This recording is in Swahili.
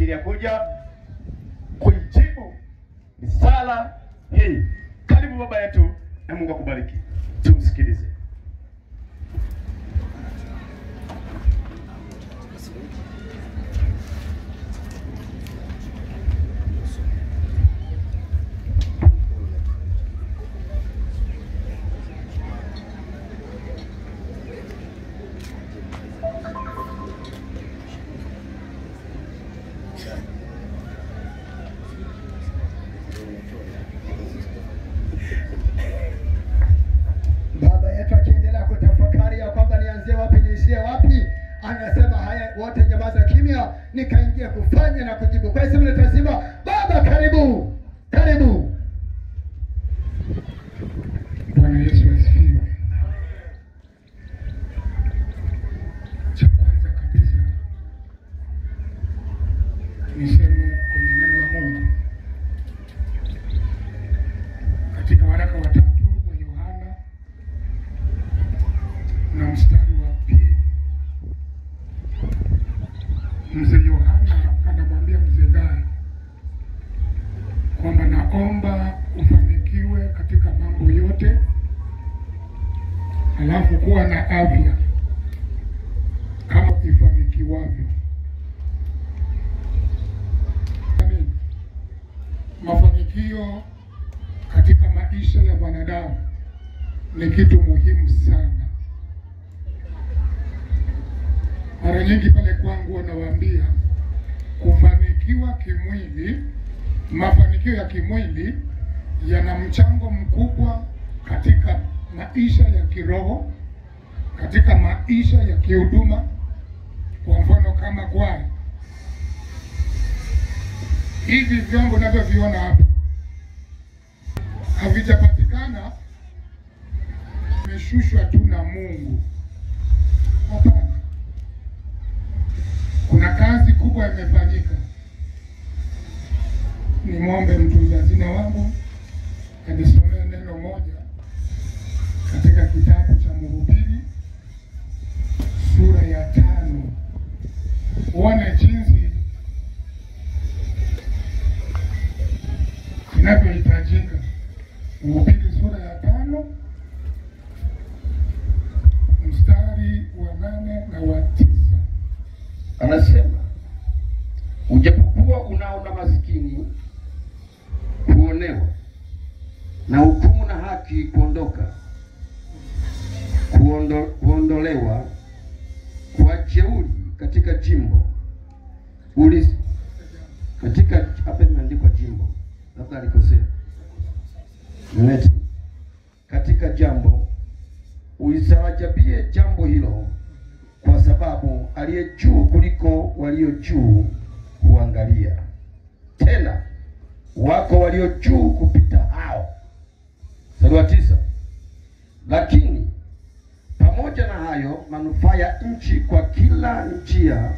ajili ya kuja kuijibu misala hii. Karibu baba yetu, na Mungu akubariki. Tumsikilize. Baba yetu akiendelea kutafakari ya kwamba nianzie wapi niishie wapi, anasema haya, wote nyamaza kimya, nikaingia kufanya na kujibu. Kwa hiyo lazima baba, karibu karibu. Bwana Yesu asifiwe. Cha kwanza kabisa niseme kwenye neno la Mungu katika waraka wa 3 wa Yohana na mstari wa 2, mzee Yohana anamwambia mzee Gai kwamba naomba ufanikiwe katika mambo yote, halafu kuwa na afya kama ifanikiwavyo. Mafanikio katika maisha ya mwanadamu ni kitu muhimu sana. Mara nyingi pale kwangu wanawaambia kufanikiwa kimwili, mafanikio ya kimwili yana mchango mkubwa katika maisha ya kiroho, katika maisha ya kihuduma. Kwa mfano kama kwaya, hivi vyombo navyoviona hapa havijapatikana imeshushwa tu na Mungu. Hapana, kuna kazi kubwa imefanyika. Nimwombe mtunza hazina wangu anisomee neno moja katika kitabu cha Mhubiri sura ya 5, uone jinsi inavyohitajika. Mhubiri sura ya 5 mstari wa 8 na wa 9. Anasema, ujapokuwa unaona maskini kuonewa na hukumu na haki kuondolewa kwa jeuri katika jimbo hapa imeandikwa jimbo, labda alikosea neti, katika jambo ulisawajabie jambo hilo, kwa sababu aliye juu kuliko walio juu huangalia, tena wako walio juu kupita hao. Mstari wa 9, lakini pamoja na hayo manufaa ya nchi kwa kila njia